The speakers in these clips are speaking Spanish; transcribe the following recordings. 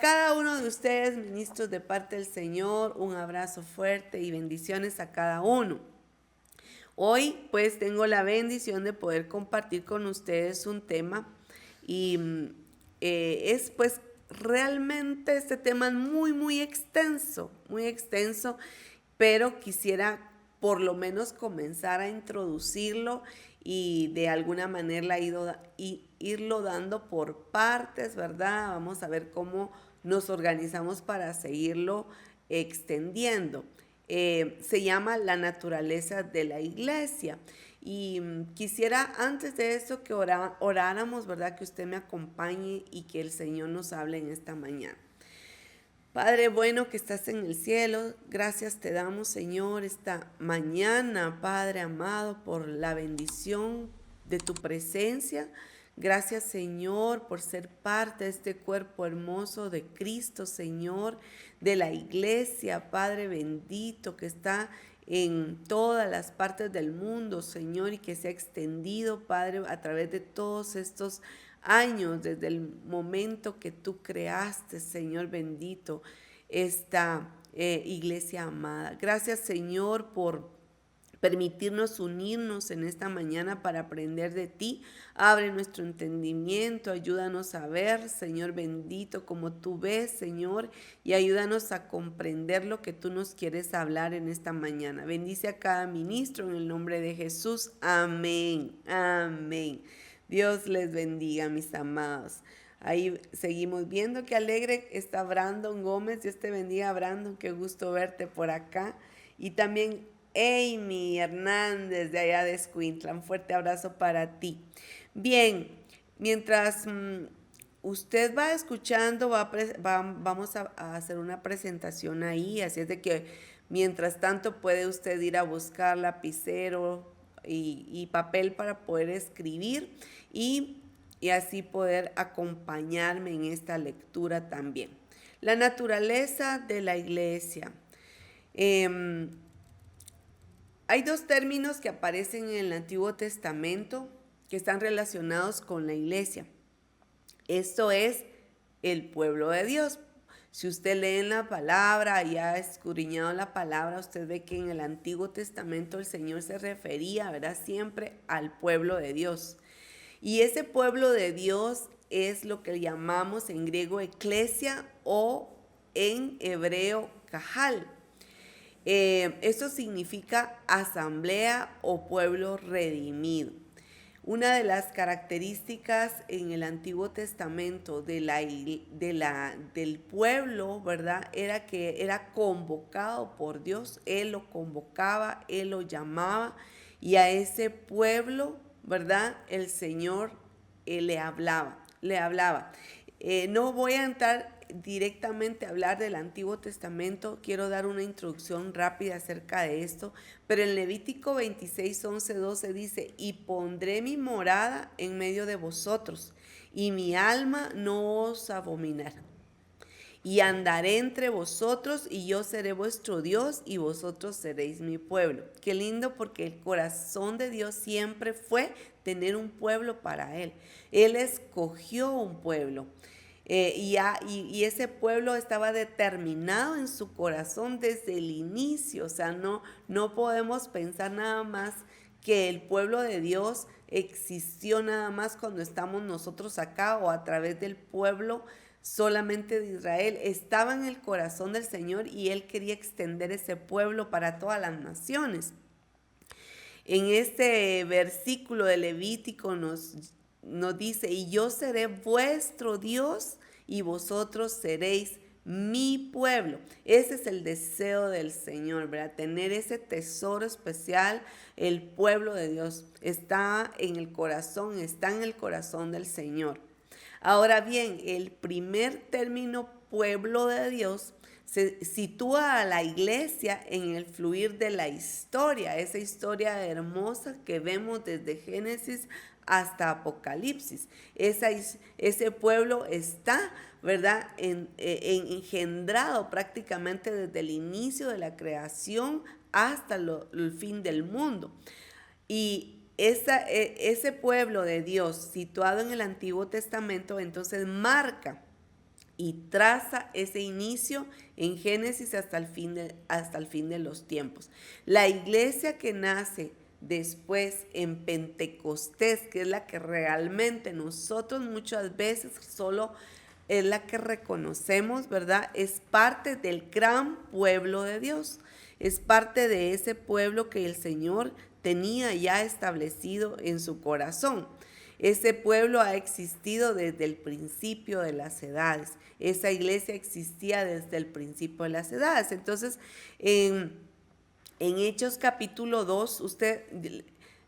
cada uno de ustedes, ministros de parte del Señor, un abrazo fuerte y bendiciones a cada uno. Hoy pues tengo la bendición de poder compartir con ustedes un tema y es pues realmente este tema es muy extenso, pero quisiera por lo menos comenzar a introducirlo y de alguna manera irlo dando por partes, ¿verdad? Vamos a ver cómo nos organizamos para seguirlo extendiendo. Se llama La naturaleza de la iglesia. Y quisiera antes de eso que oráramos, ¿verdad? Que usted me acompañe y que el Señor nos hable en esta mañana. Padre bueno que estás en el cielo, gracias te damos, Señor, esta mañana, Padre amado, por la bendición de tu presencia. Gracias, Señor, por ser parte de este cuerpo hermoso de Cristo, Señor, de la iglesia, Padre bendito, que está en todas las partes del mundo, Señor, y que se ha extendido, Padre, a través de todos estos años, desde el momento que tú creaste, Señor bendito, esta iglesia amada. Gracias, Señor, por permitirnos unirnos en esta mañana para aprender de ti. Abre nuestro entendimiento, ayúdanos a ver, Señor bendito, como tú ves, Señor, y ayúdanos a comprender lo que tú nos quieres hablar en esta mañana. Bendice a cada ministro en el nombre de Jesús. Amén. Amén. Dios les bendiga, mis amados. Ahí seguimos viendo que alegre está Brandon Gómez. Dios te bendiga, Brandon. Qué gusto verte por acá. Y también Amy Hernández de allá de Escuintla. Un fuerte abrazo para ti. Bien, mientras usted va escuchando, vamos a hacer una presentación ahí. Así es de que mientras tanto puede usted ir a buscar lapicero y papel para poder escribir y así poder acompañarme en esta lectura también. La naturaleza de la iglesia. Hay dos términos que aparecen en el Antiguo Testamento que están relacionados con la iglesia. Esto es el pueblo de Dios. Si usted lee en la palabra y ha escudriñado la palabra, usted ve que en el Antiguo Testamento el Señor se refería, ¿verdad?, siempre al pueblo de Dios. Y ese pueblo de Dios es lo que llamamos en griego eclesia o en hebreo cajal. Esto significa asamblea o pueblo redimido. Una de las características en el Antiguo Testamento del pueblo, ¿verdad?, era que era convocado por Dios. Él lo convocaba, Él lo llamaba y a ese pueblo, ¿verdad?, el Señor le hablaba. No voy a entrar directamente a hablar del Antiguo Testamento, quiero dar una introducción rápida acerca de esto, pero en Levítico 26, 11, 12 dice: y pondré mi morada en medio de vosotros, y mi alma no os abominará. Y andaré entre vosotros, y yo seré vuestro Dios, y vosotros seréis mi pueblo. Qué lindo, porque el corazón de Dios siempre fue tener un pueblo para Él. Él escogió un pueblo. Y ese pueblo estaba determinado en su corazón desde el inicio. O sea, no podemos pensar nada más que el pueblo de Dios existió nada más cuando estamos nosotros acá o a través del pueblo solamente de Israel. Estaba en el corazón del Señor y Él quería extender ese pueblo para todas las naciones. En este versículo de Levítico nos dice: y yo seré vuestro Dios y vosotros seréis mi pueblo. Ese es el deseo del Señor, ¿verdad? Tener ese tesoro especial. El pueblo de Dios está en el corazón del Señor. Ahora bien, el primer término pueblo de Dios se sitúa a la iglesia en el fluir de la historia, esa historia hermosa que vemos desde Génesis hasta Apocalipsis. Ese pueblo está, ¿verdad?, engendrado prácticamente desde el inicio de la creación hasta el fin del mundo. Y ese pueblo de Dios situado en el Antiguo Testamento entonces marca y traza ese inicio en Génesis hasta el fin de los tiempos. La iglesia que nace después en Pentecostés, que es la que realmente nosotros muchas veces solo es la que reconocemos, ¿verdad? Es parte del gran pueblo de Dios. Es parte de ese pueblo que el Señor tenía ya establecido en su corazón. Ese pueblo ha existido desde el principio de las edades. Esa iglesia existía desde el principio de las edades. Entonces, en Hechos capítulo 2, usted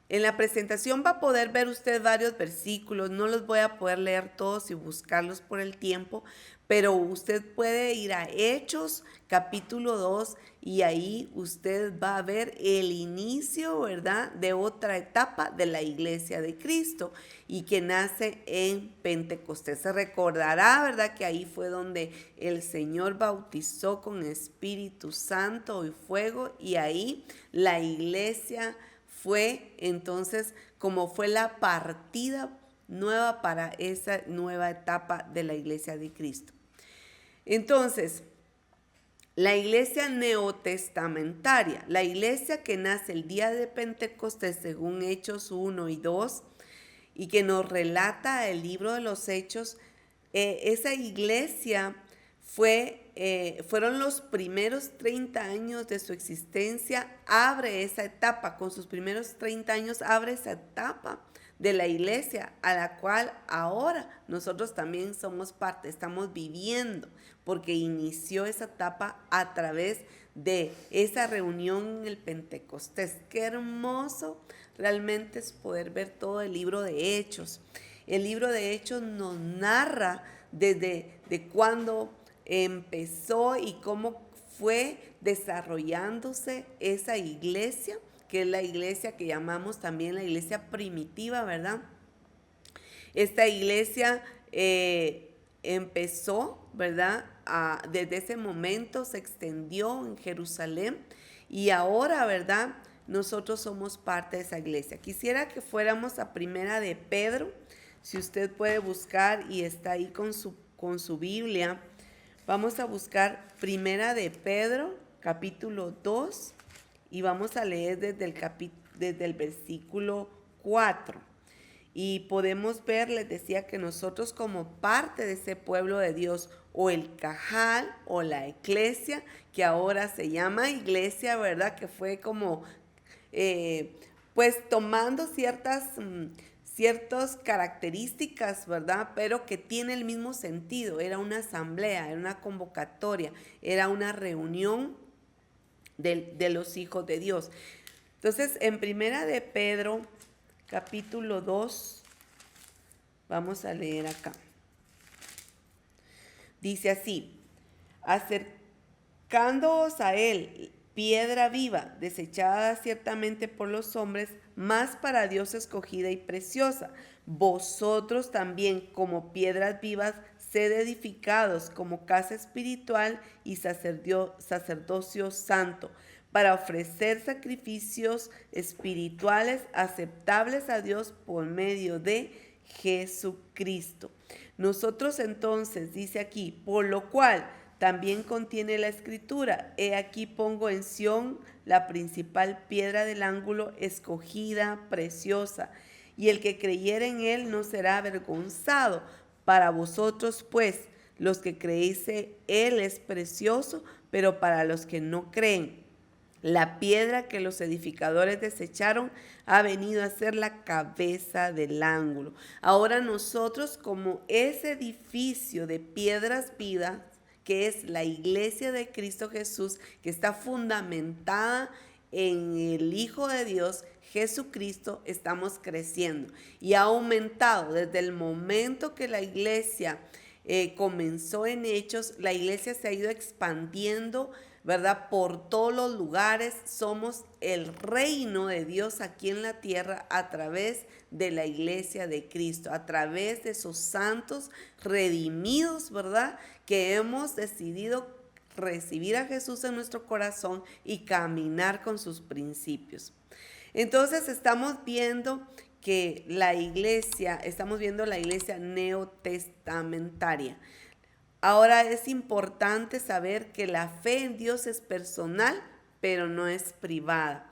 en la presentación va a poder ver usted varios versículos. No los voy a poder leer todos y buscarlos por el tiempo, pero usted puede ir a Hechos capítulo 2 y ahí usted va a ver el inicio, ¿verdad?, de otra etapa de la iglesia de Cristo y que nace en Pentecostés. Se recordará, ¿verdad?, que ahí fue donde el Señor bautizó con Espíritu Santo y fuego, y ahí la iglesia fue entonces como fue la partida nueva para esa nueva etapa de la iglesia de Cristo. Entonces, la iglesia neotestamentaria, la iglesia que nace el día de Pentecostés según Hechos 1 y 2 y que nos relata el libro de los Hechos, esa iglesia fueron los primeros 30 años de su existencia, abre esa etapa, con sus primeros 30 años abre esa etapa de la iglesia a la cual ahora nosotros también somos parte, estamos viviendo, porque inició esa etapa a través de esa reunión en el Pentecostés. Qué hermoso realmente es poder ver todo el libro de Hechos. El libro de Hechos nos narra desde cuándo empezó y cómo fue desarrollándose esa iglesia, que es la iglesia que llamamos también la iglesia primitiva, ¿verdad? Esta iglesia empezó, ¿verdad? Desde ese momento se extendió en Jerusalén y ahora, ¿verdad?, nosotros somos parte de esa iglesia. Quisiera que fuéramos a Primera de Pedro, si usted puede buscar y está ahí con su Biblia. Vamos a buscar Primera de Pedro, capítulo 2, y vamos a leer desde el versículo 4. Y podemos ver, les decía, que nosotros como parte de ese pueblo de Dios, o el cajal, o la iglesia, que ahora se llama iglesia, ¿verdad? Que fue como, pues tomando ciertas características, ¿verdad? Pero que tiene el mismo sentido. Era una asamblea, era una convocatoria, era una reunión de los hijos de Dios. Entonces, en Primera de Pedro, capítulo 2, vamos a leer acá. Dice así: acercándoos a él, piedra viva, desechada ciertamente por los hombres, mas para Dios escogida y preciosa. Vosotros también, como piedras vivas, sed edificados como casa espiritual y sacerdocio santo, para ofrecer sacrificios espirituales aceptables a Dios por medio de Jesucristo. Nosotros entonces, dice aquí, por lo cual también contiene la escritura: he aquí pongo en Sión la principal piedra del ángulo, escogida, preciosa, y el que creyere en él no será avergonzado. Para vosotros, pues, los que creéis, él es precioso, pero para los que no creen, la piedra que los edificadores desecharon ha venido a ser la cabeza del ángulo. Ahora nosotros, como ese edificio de piedras vivas, que es la iglesia de Cristo Jesús, que está fundamentada en el Hijo de Dios, Jesucristo, estamos creciendo y ha aumentado desde el momento que la iglesia comenzó en Hechos. La iglesia se ha ido expandiendo, ¿verdad?, por todos los lugares. Somos el reino de Dios aquí en la tierra a través de la iglesia de Cristo, a través de esos santos redimidos, ¿verdad?, que hemos decidido recibir a Jesús en nuestro corazón y caminar con sus principios. Entonces estamos viendo la iglesia neotestamentaria. Ahora es importante saber que la fe en Dios es personal, pero no es privada.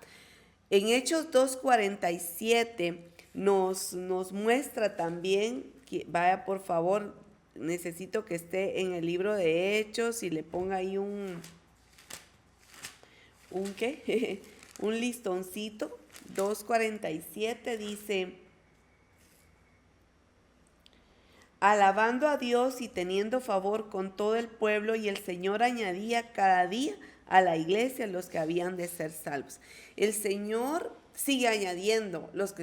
En Hechos 2:47 nos muestra también, vaya por favor, necesito que esté en el libro de Hechos y le ponga ahí un ¿qué? Un listoncito. 2:47 dice: alabando a Dios y teniendo favor con todo el pueblo, y el Señor añadía cada día a la iglesia los que habían de ser salvos. El Señor sigue añadiendo los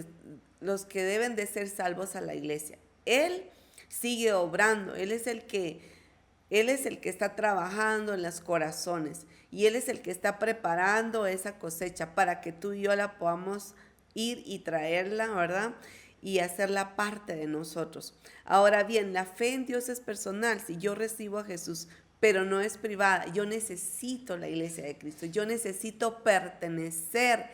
que deben de ser salvos a la iglesia. Él sigue obrando, Él es el que está trabajando en los corazones, y Él es el que está preparando esa cosecha para que tú y yo la podamos ir y traerla, ¿verdad? Y hacerla parte de nosotros. Ahora bien, la fe en Dios es personal. Si yo recibo a Jesús, pero no es privada, yo necesito la iglesia de Cristo. Yo necesito pertenecer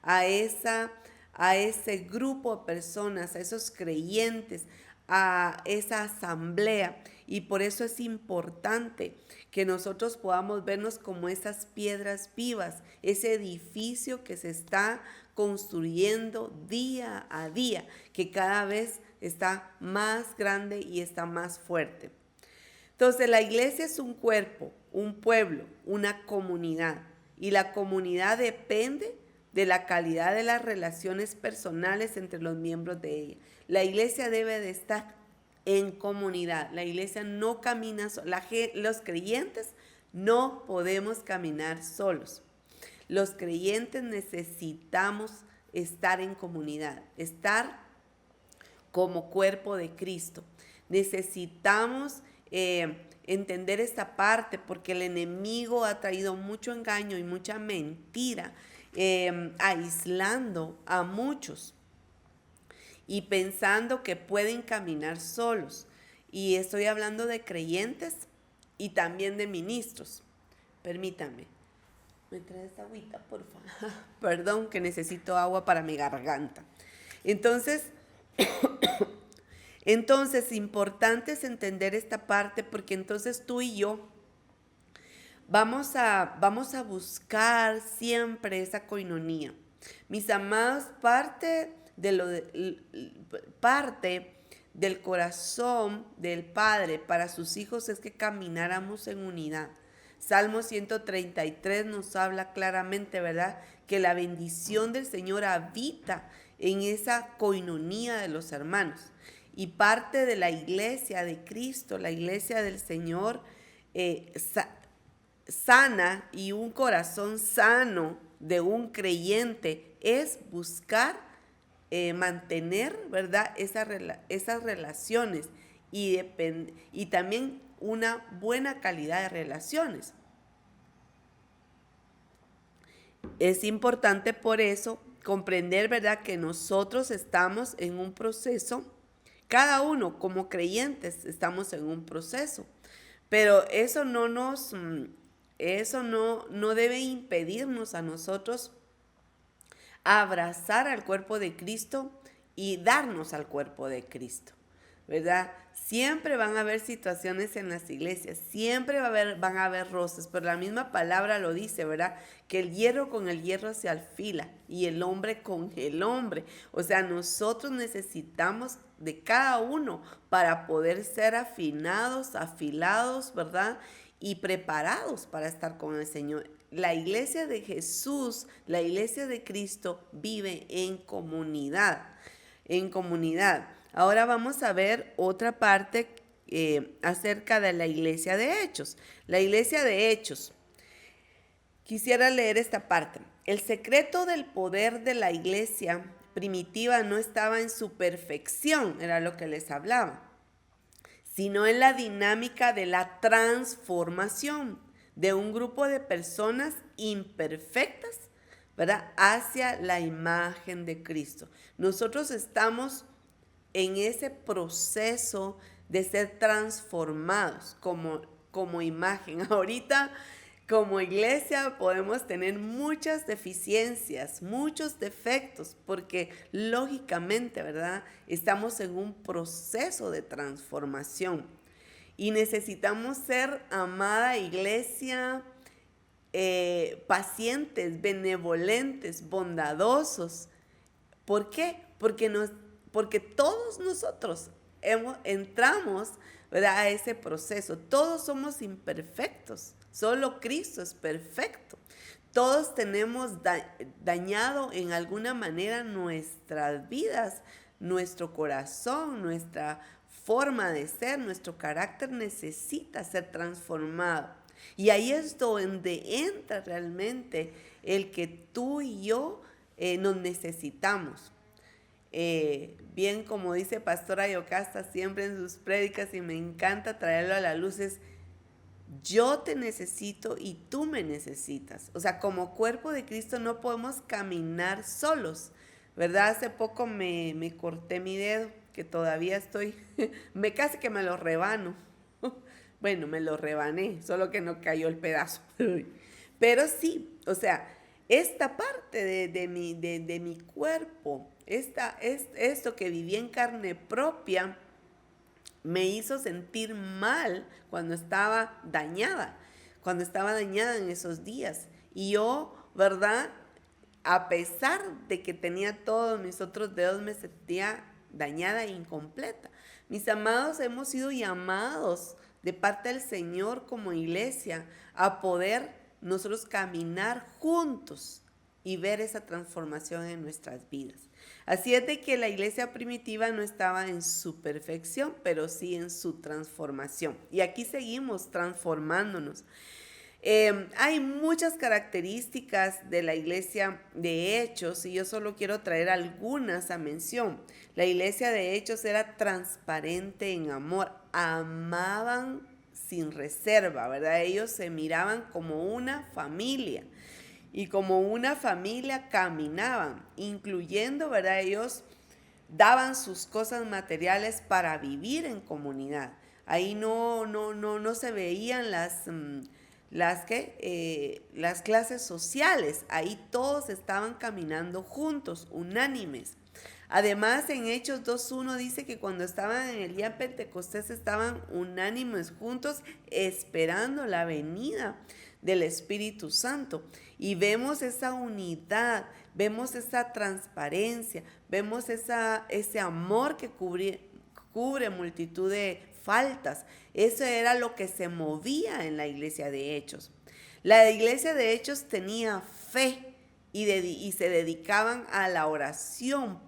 a ese grupo de personas, a esos creyentes, a esa asamblea. Y por eso es importante que nosotros podamos vernos como esas piedras vivas, ese edificio que se está construyendo día a día, que cada vez está más grande y está más fuerte. Entonces, la iglesia es un cuerpo, un pueblo, una comunidad, y la comunidad depende de la calidad de las relaciones personales entre los miembros de ella. La iglesia debe de estar en comunidad. La iglesia no camina sola. Los creyentes no podemos caminar solos. Los creyentes necesitamos estar en comunidad, estar como cuerpo de Cristo. Necesitamos entender esta parte, porque el enemigo ha traído mucho engaño y mucha mentira, aislando a muchos y pensando que pueden caminar solos. Y estoy hablando de creyentes y también de ministros. Permítanme. ¿Me traes agüita, por favor? Perdón, que necesito agua para mi garganta. Entonces, importante es entender esta parte, porque entonces tú y yo vamos a buscar siempre esa coinonía. Mis amados, parte del corazón del Padre para sus hijos es que camináramos en unidad. Salmo 133 nos habla claramente, ¿verdad?, que la bendición del Señor habita en esa coinonía de los hermanos. Y parte de la iglesia de Cristo, la iglesia del Señor, sana, y un corazón sano de un creyente es buscar mantener, ¿verdad?, esas relaciones y también una buena calidad de relaciones. Es importante por eso comprender, ¿verdad?, que nosotros estamos en un proceso, cada uno como creyentes estamos en un proceso, pero eso no debe impedirnos a nosotros abrazar al cuerpo de Cristo y darnos al cuerpo de Cristo, ¿verdad? Siempre van a haber situaciones en las iglesias, siempre van a haber roces, pero la misma palabra lo dice, ¿verdad? Que el hierro con el hierro se afila y el hombre con el hombre. O sea, nosotros necesitamos de cada uno para poder ser afinados, afilados, ¿verdad?, y preparados para estar con el Señor. La iglesia de Jesús, la iglesia de Cristo vive en comunidad, en comunidad. Ahora vamos a ver otra parte acerca de la iglesia de Hechos. La iglesia de Hechos. Quisiera leer esta parte. El secreto del poder de la iglesia primitiva no estaba en su perfección, era lo que les hablaba, sino en la dinámica de la transformación de un grupo de personas imperfectas, ¿verdad?, hacia la imagen de Cristo. Nosotros estamos en ese proceso de ser transformados como imagen. Ahorita, como iglesia, podemos tener muchas deficiencias, muchos defectos, porque lógicamente, ¿verdad?, estamos en un proceso de transformación. Y necesitamos ser, amada iglesia, pacientes, benevolentes, bondadosos. ¿Por qué? Porque todos nosotros entramos, ¿verdad?, a ese proceso. Todos somos imperfectos. Solo Cristo es perfecto. Todos tenemos dañado en alguna manera nuestras vidas, nuestro corazón, nuestra forma de ser, nuestro carácter necesita ser transformado. Y ahí es donde entra realmente el que tú y yo nos necesitamos. Bien, como dice Pastora Yocasta siempre en sus prédicas, y me encanta traerlo a la luz, es: yo te necesito y tú me necesitas. O sea, como cuerpo de Cristo no podemos caminar solos, ¿verdad? Hace poco me corté mi dedo, que todavía estoy, casi que me lo rebano. Bueno, me lo rebané, solo que no cayó el pedazo. Pero sí, o sea, esta parte de mi cuerpo, esto que viví en carne propia, me hizo sentir mal cuando estaba dañada en esos días. Y yo, ¿verdad?, a pesar de que tenía todos mis otros dedos, me sentía dañada e incompleta. Mis amados, hemos sido llamados de parte del Señor como iglesia a poder nosotros caminar juntos y ver esa transformación en nuestras vidas. Así es de que la iglesia primitiva no estaba en su perfección, pero sí en su transformación. Y aquí seguimos transformándonos. Hay muchas características de la iglesia de Hechos y yo solo quiero traer algunas a mención. La iglesia de Hechos era transparente en amor, amaban sin reserva, ¿verdad? Ellos se miraban como una familia y como una familia caminaban, incluyendo, ¿verdad? Ellos daban sus cosas materiales para vivir en comunidad. Ahí no se veían las clases sociales. Ahí todos estaban caminando juntos, unánimes. Además, en Hechos 2:1 dice que cuando estaban en el día de Pentecostés estaban unánimes juntos esperando la venida del Espíritu Santo. Y vemos esa unidad, vemos esa transparencia, vemos ese amor que cubre multitud de faltas. Eso era lo que se movía en la iglesia de Hechos. La iglesia de Hechos tenía fe y se dedicaban a la oración.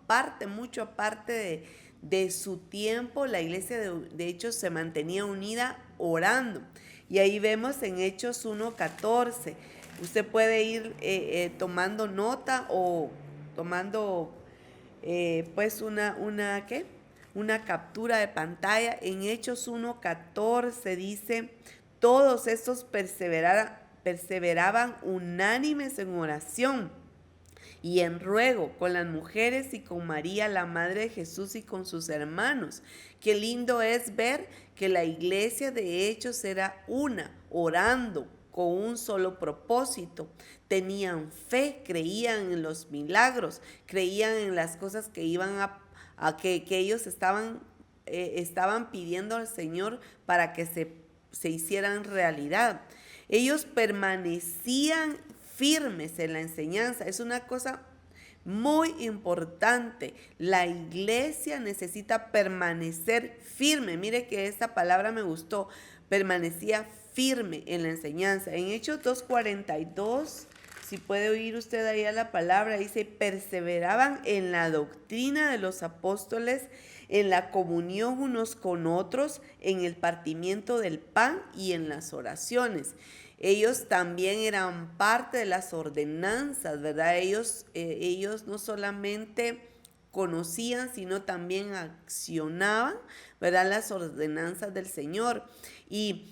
Mucho aparte de su tiempo, la iglesia de Hechos se mantenía unida orando. Y ahí vemos en Hechos 1:14. Usted puede ir tomando nota o tomando pues una captura de pantalla. En Hechos 1:14 dice: todos estos perseveraban unánimes en oración y en ruego con las mujeres y con María, la madre de Jesús, y con sus hermanos. Qué lindo es ver que la iglesia de Hechos era una, orando con un solo propósito. Tenían fe, creían en los milagros, creían en las cosas que iban que ellos estaban pidiendo al Señor para que se hicieran realidad. Ellos permanecían firmes en la enseñanza. Es una cosa muy importante. La iglesia necesita permanecer firme. Mire que esta palabra me gustó. Permanecía firme en la enseñanza. En Hechos 2:42, si puede oír usted ahí a la palabra, dice: perseveraban en la doctrina de los apóstoles, en la comunión unos con otros, en el partimiento del pan y en las oraciones. Ellos también eran parte de las ordenanzas, ¿verdad? Ellos no solamente conocían, sino también accionaban, ¿verdad?, las ordenanzas del Señor y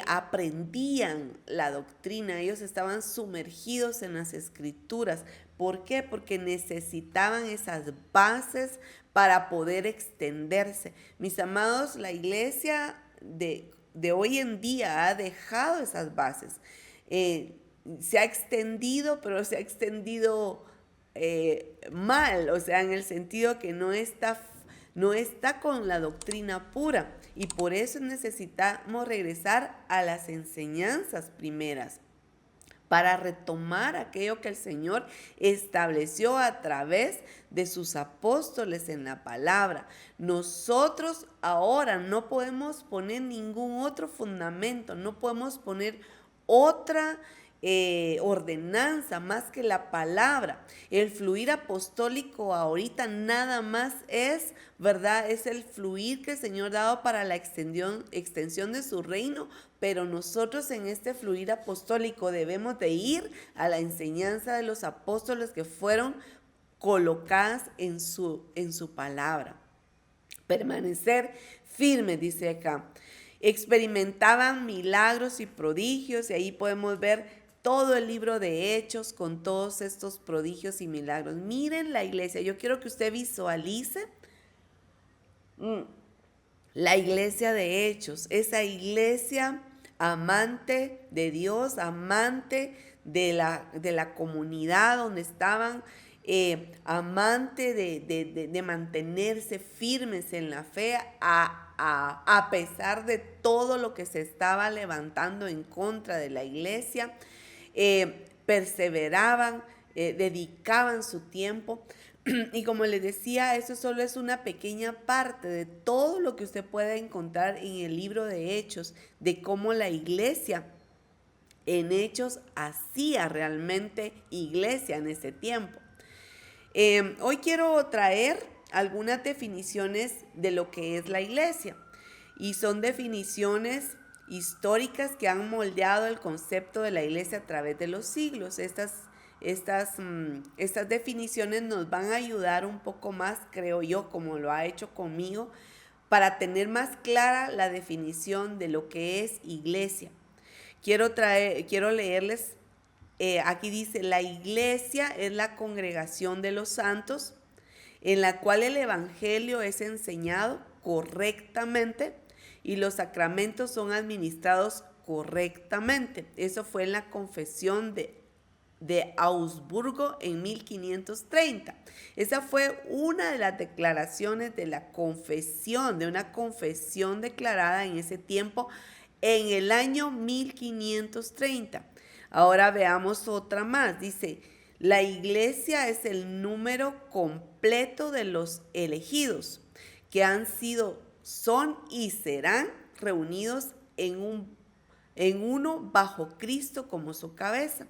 aprendían la doctrina. Ellos estaban sumergidos en las Escrituras. ¿Por qué? Porque necesitaban esas bases para poder extenderse. Mis amados, la iglesia de hoy en día ha dejado esas bases. Se ha extendido, pero se ha extendido mal, o sea, en el sentido que no no está con la doctrina pura y por eso necesitamos regresar a las enseñanzas primeras para retomar aquello que el Señor estableció a través de sus apóstoles en la palabra. Nosotros ahora no podemos poner ningún otro fundamento, no podemos poner otra ordenanza más que la palabra. El fluir apostólico ahorita nada más es, ¿verdad? Es el fluir que el Señor ha dado para la extensión de su reino, pero nosotros en este fluir apostólico debemos de ir a la enseñanza de los apóstoles que fueron colocadas en su palabra. Permanecer firme, dice acá. Experimentaban milagros y prodigios y ahí podemos ver todo el libro de Hechos con todos estos prodigios y milagros. Miren la iglesia, yo quiero que usted visualice la iglesia de Hechos, esa iglesia amante de Dios, amante de la comunidad donde estaban, amante de mantenerse firmes en la fe a pesar de todo lo que se estaba levantando en contra de la iglesia. Perseveraban, dedicaban su tiempo. Y como les decía, eso solo es una pequeña parte de todo lo que usted puede encontrar en el libro de Hechos, de cómo la iglesia en Hechos hacía realmente iglesia en ese tiempo. Hoy quiero traer algunas definiciones de lo que es la iglesia y son definiciones históricas que han moldeado el concepto de la iglesia a través de los siglos. Estas definiciones nos van a ayudar un poco más, creo yo, como lo ha hecho conmigo, para tener más clara la definición de lo que es iglesia. Quiero leerles, aquí dice, la iglesia es la congregación de los santos en la cual el evangelio es enseñado correctamente y los sacramentos son administrados correctamente. Eso fue en la confesión de Augsburgo en 1530. Esa fue una de las declaraciones de la confesión, de una confesión declarada en ese tiempo en el año 1530. Ahora veamos otra más. Dice, la iglesia es el número completo de los elegidos que han sido, son y serán reunidos en uno bajo Cristo como su cabeza.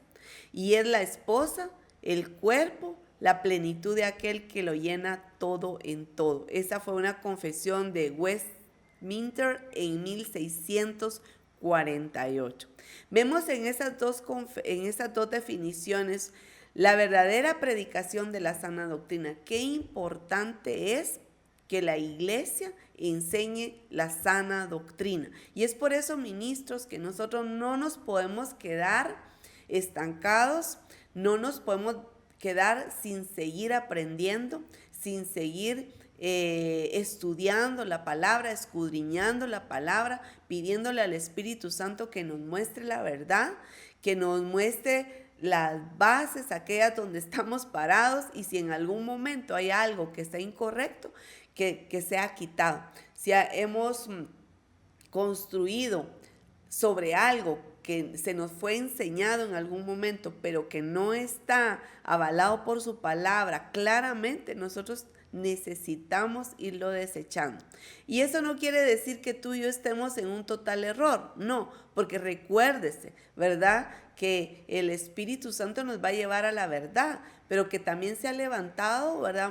Y es la esposa, el cuerpo, la plenitud de aquel que lo llena todo en todo. Esa fue una confesión de Westminster en 1648. Vemos en esas dos definiciones la verdadera predicación de la sana doctrina. Qué importante es que la iglesia enseñe la sana doctrina. Y es por eso, ministros, que nosotros no nos podemos quedar estancados, no nos podemos quedar sin seguir aprendiendo, sin seguir estudiando la palabra, escudriñando la palabra, pidiéndole al Espíritu Santo que nos muestre la verdad, que nos muestre las bases, aquellas donde estamos parados, y si en algún momento hay algo que está incorrecto, que sea quitado. Si hemos construido sobre algo que se nos fue enseñado en algún momento, pero que no está avalado por su palabra, claramente nosotros necesitamos irlo desechando. Y eso no quiere decir que tú y yo estemos en un total error, no, porque recuérdese, ¿verdad?, que el Espíritu Santo nos va a llevar a la verdad, pero que también se ha levantado, ¿verdad?,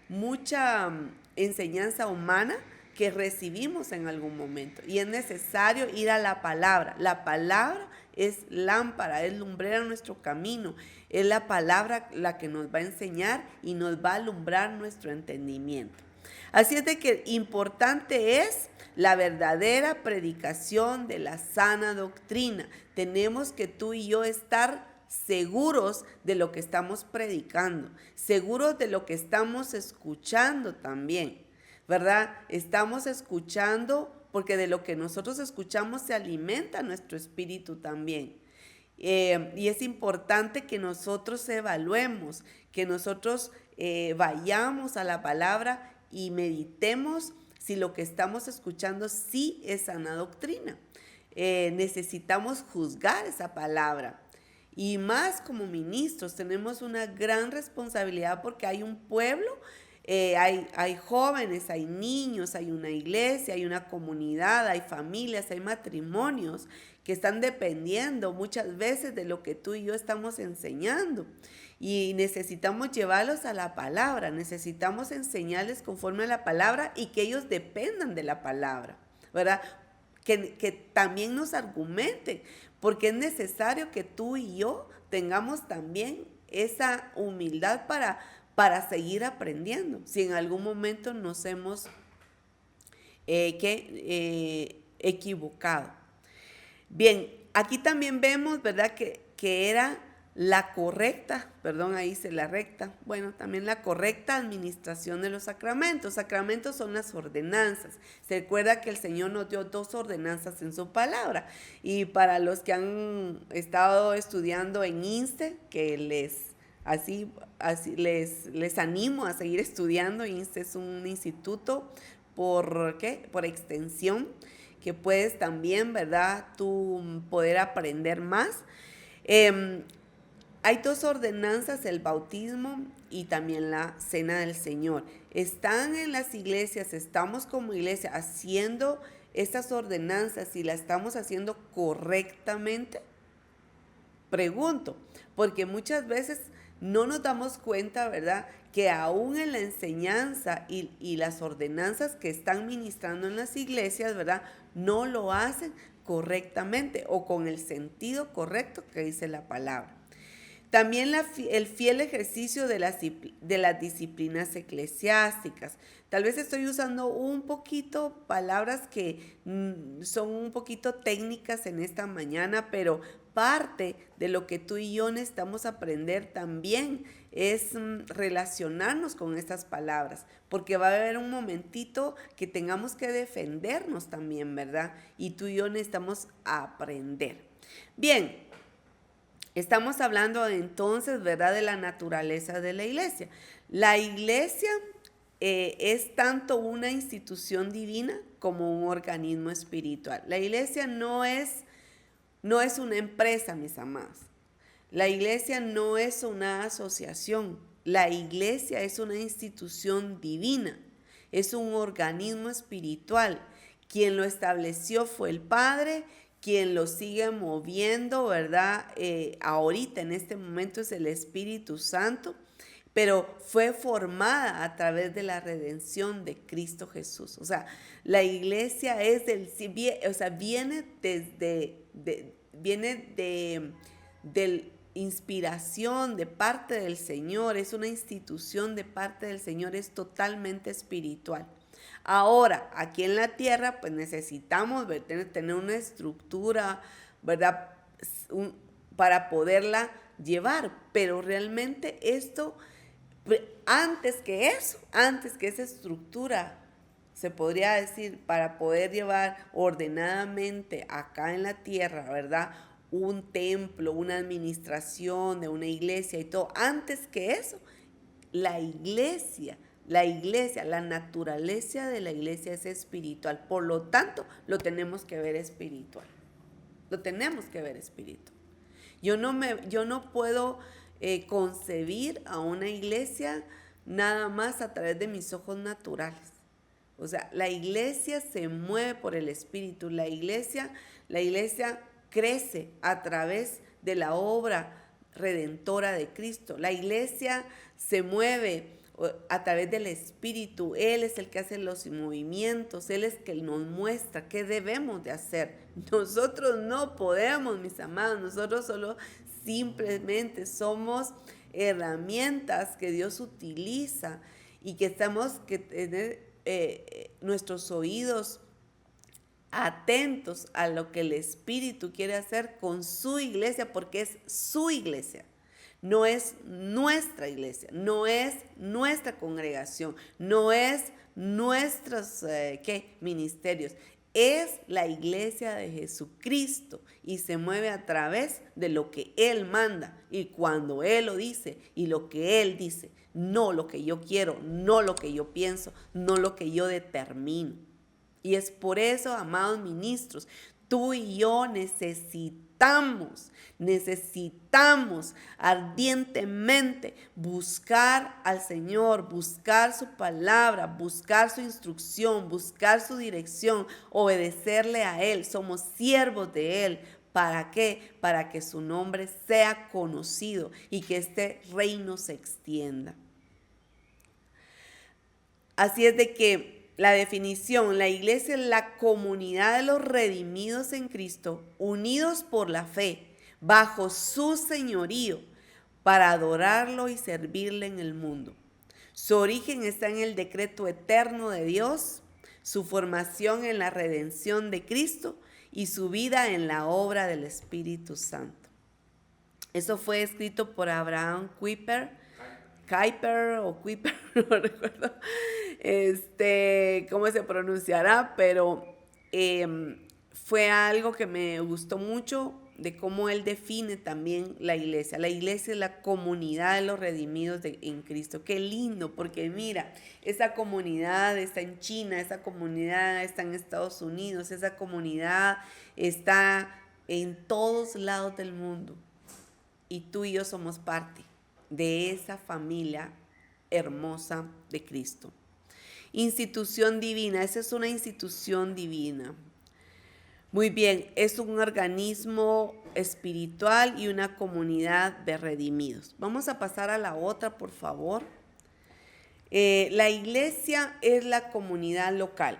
mucha enseñanza humana que recibimos en algún momento, y es necesario ir a la palabra. La palabra es lámpara, es lumbrera en nuestro camino, es la palabra la que nos va a enseñar y nos va a alumbrar nuestro entendimiento. Así es de que importante es la verdadera predicación de la sana doctrina. Tenemos que tú y yo estar seguros de lo que estamos predicando, seguros de lo que estamos escuchando también, ¿verdad? Estamos escuchando porque de lo que nosotros escuchamos se alimenta nuestro espíritu también. Y es importante que nosotros evaluemos, que nosotros vayamos a la palabra y meditemos si lo que estamos escuchando sí es sana doctrina. Necesitamos juzgar esa palabra. Y más como ministros tenemos una gran responsabilidad porque hay un pueblo, hay jóvenes, hay niños, hay una iglesia, hay una comunidad, hay familias, hay matrimonios que están dependiendo muchas veces de lo que tú y yo estamos enseñando. Y necesitamos llevarlos a la palabra, necesitamos enseñarles conforme a la palabra y que ellos dependan de la palabra, ¿verdad? Que también nos argumenten, porque es necesario que tú y yo tengamos también esa humildad para seguir aprendiendo. Si en algún momento nos hemos equivocado. Bien, aquí también vemos, ¿verdad? Que era la correcta, perdón, ahí hice la recta, bueno, también la correcta administración de los sacramentos. Sacramentos son las ordenanzas. Se recuerda que el Señor nos dio 2 ordenanzas en su palabra. Y para los que han estado estudiando en INSTE, que les animo a seguir estudiando. INSTE es un instituto por extensión, que puedes también, ¿verdad?, tú poder aprender más. Hay 2 ordenanzas, el bautismo y también la cena del Señor. Están en las iglesias, estamos como iglesia haciendo estas ordenanzas y las estamos haciendo correctamente. Pregunto, porque muchas veces no nos damos cuenta, ¿verdad?, que aún en la enseñanza y las ordenanzas que están ministrando en las iglesias, ¿verdad?, no lo hacen correctamente o con el sentido correcto que dice la palabra. También el fiel ejercicio de las disciplinas eclesiásticas. Tal vez estoy usando un poquito palabras que son un poquito técnicas en esta mañana, pero parte de lo que tú y yo necesitamos aprender también es relacionarnos con estas palabras, porque va a haber un momentito que tengamos que defendernos también, ¿verdad? Y tú y yo necesitamos aprender. Bien. Estamos hablando entonces, ¿verdad?, de la naturaleza de la iglesia. La iglesia es tanto una institución divina como un organismo espiritual. La iglesia no es una empresa, mis amados. La iglesia no es una asociación. La iglesia es una institución divina. Es un organismo espiritual. Quien lo estableció fue el Padre. Quien lo sigue moviendo, ¿verdad? Ahorita, en este momento, es el Espíritu Santo, pero fue formada a través de la redención de Cristo Jesús. O sea, la iglesia viene de inspiración de parte del Señor, es una institución de parte del Señor, es totalmente espiritual. Ahora, aquí en la tierra, pues necesitamos tener una estructura, ¿verdad?, para poderla llevar, pero realmente esto, antes que esa estructura, se podría decir, para poder llevar ordenadamente acá en la tierra, ¿verdad?, un templo, una administración de una iglesia y todo, antes que eso, la naturaleza de la iglesia es espiritual. Por lo tanto, lo tenemos que ver espiritual. Lo tenemos que ver espiritual. Yo no puedo concebir a una iglesia nada más a través de mis ojos naturales. O sea, la iglesia se mueve por el espíritu. La iglesia crece a través de la obra redentora de Cristo. La iglesia se mueve a través del Espíritu. Él es el que hace los movimientos, Él es el que nos muestra qué debemos de hacer. Nosotros no podemos, mis amados, nosotros solo simplemente somos herramientas que Dios utiliza y que tenemos que tener nuestros oídos atentos a lo que el Espíritu quiere hacer con su iglesia, porque es su iglesia. No es nuestra iglesia, no es nuestra congregación, no es nuestros ministerios. Es la iglesia de Jesucristo y se mueve a través de lo que Él manda y cuando Él lo dice y lo que Él dice. no lo que yo quiero, no lo que yo pienso, no lo que yo determino. Y es por eso, amados ministros, tú y yo necesitamos ardientemente buscar al Señor, buscar su palabra, buscar su instrucción, buscar su dirección, obedecerle a Él. Somos siervos de Él. ¿Para qué? Para que su nombre sea conocido y que este reino se extienda. Así es de que la definición, la iglesia es la comunidad de los redimidos en Cristo, unidos por la fe, bajo su señorío, para adorarlo y servirle en el mundo. Su origen está en el decreto eterno de Dios, su formación en la redención de Cristo y su vida en la obra del Espíritu Santo. Eso fue escrito por Abraham Kuyper, no recuerdo cómo se pronunciará, pero fue algo que me gustó mucho de cómo él define también la iglesia. La iglesia es la comunidad de los redimidos en Cristo. Qué lindo, porque mira, esa comunidad está en China, esa comunidad está en Estados Unidos, esa comunidad está en todos lados del mundo. Y tú y yo somos parte de esa familia hermosa de Cristo. Institución divina, esa es una institución divina. Muy bien, es un organismo espiritual y una comunidad de redimidos. Vamos a pasar a la otra, por favor. La iglesia es la comunidad local.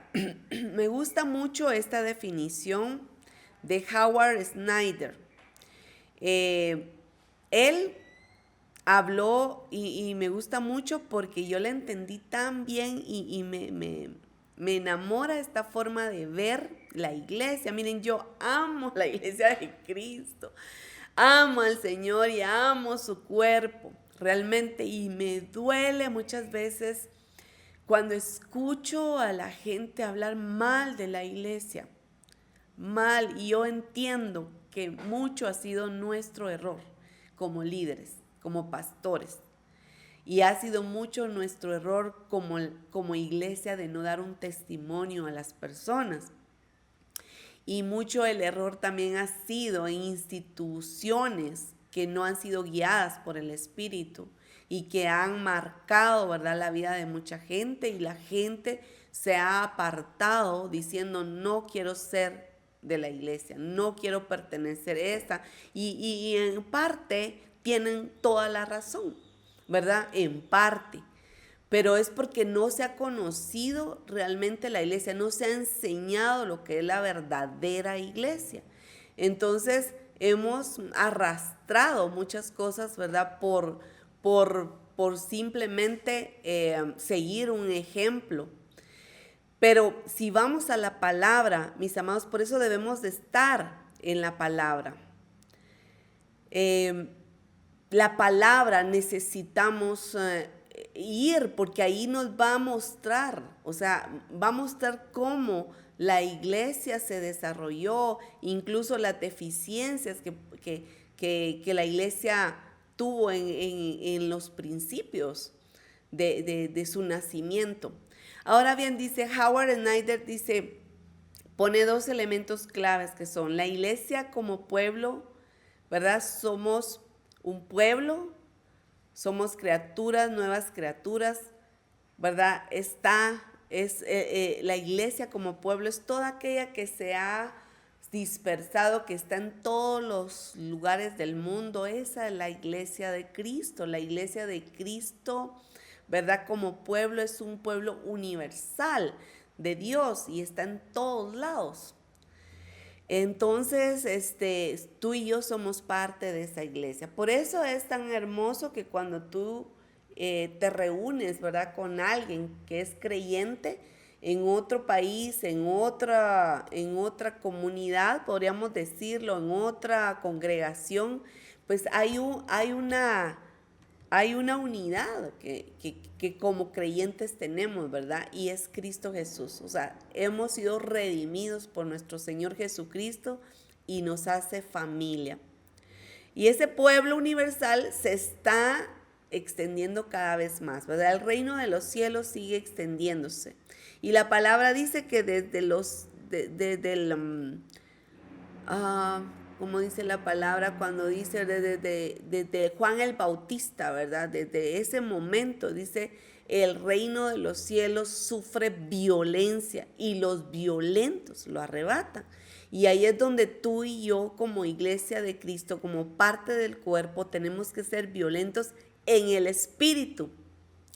Me gusta mucho esta definición de Howard Snyder. Él habló y me gusta mucho porque yo la entendí tan bien y me enamora esta forma de ver la iglesia. Miren, yo amo la iglesia de Cristo, amo al Señor y amo su cuerpo realmente, y me duele muchas veces cuando escucho a la gente hablar mal de la iglesia, mal, y yo entiendo que mucho ha sido nuestro error como líderes, como pastores. Y ha sido mucho nuestro error como iglesia de no dar un testimonio a las personas. Y mucho el error también ha sido en instituciones que no han sido guiadas por el Espíritu y que han marcado, ¿verdad?, la vida de mucha gente, y la gente se ha apartado diciendo: no quiero ser de la iglesia, no quiero pertenecer a esta. Y en parte tienen toda la razón, ¿verdad? En parte. Pero es porque no se ha conocido realmente la iglesia, no se ha enseñado lo que es la verdadera iglesia. Entonces hemos arrastrado muchas cosas, ¿verdad? Por simplemente seguir un ejemplo. Pero si vamos a la palabra, mis amados, por eso debemos de estar en la palabra. La palabra necesitamos ir, porque ahí nos va a mostrar, o sea, va a mostrar cómo la iglesia se desarrolló, incluso las deficiencias que la iglesia tuvo en los principios de su nacimiento. Ahora bien, dice Howard Snyder, pone dos elementos claves que son la iglesia como pueblo, ¿verdad? Somos un pueblo, somos criaturas, nuevas criaturas, ¿verdad? La iglesia como pueblo es toda aquella que se ha dispersado, que está en todos los lugares del mundo. Esa es la iglesia de Cristo. La iglesia de Cristo, ¿verdad? Como pueblo es un pueblo universal de Dios y está en todos lados. Entonces, tú y yo somos parte de esa iglesia. Por eso es tan hermoso que cuando tú te reúnes, ¿verdad?, con alguien que es creyente en otro país, en otra comunidad, podríamos decirlo, en otra congregación, pues hay una unidad que como creyentes tenemos, ¿verdad? Y es Cristo Jesús. O sea, hemos sido redimidos por nuestro Señor Jesucristo y nos hace familia. Y ese pueblo universal se está extendiendo cada vez más, ¿verdad? El reino de los cielos sigue extendiéndose. Y la palabra dice que como dice la palabra cuando dice desde Juan el Bautista, ¿verdad? Desde ese momento dice, el reino de los cielos sufre violencia y los violentos lo arrebatan. Y ahí es donde tú y yo como iglesia de Cristo, como parte del cuerpo, tenemos que ser violentos en el espíritu.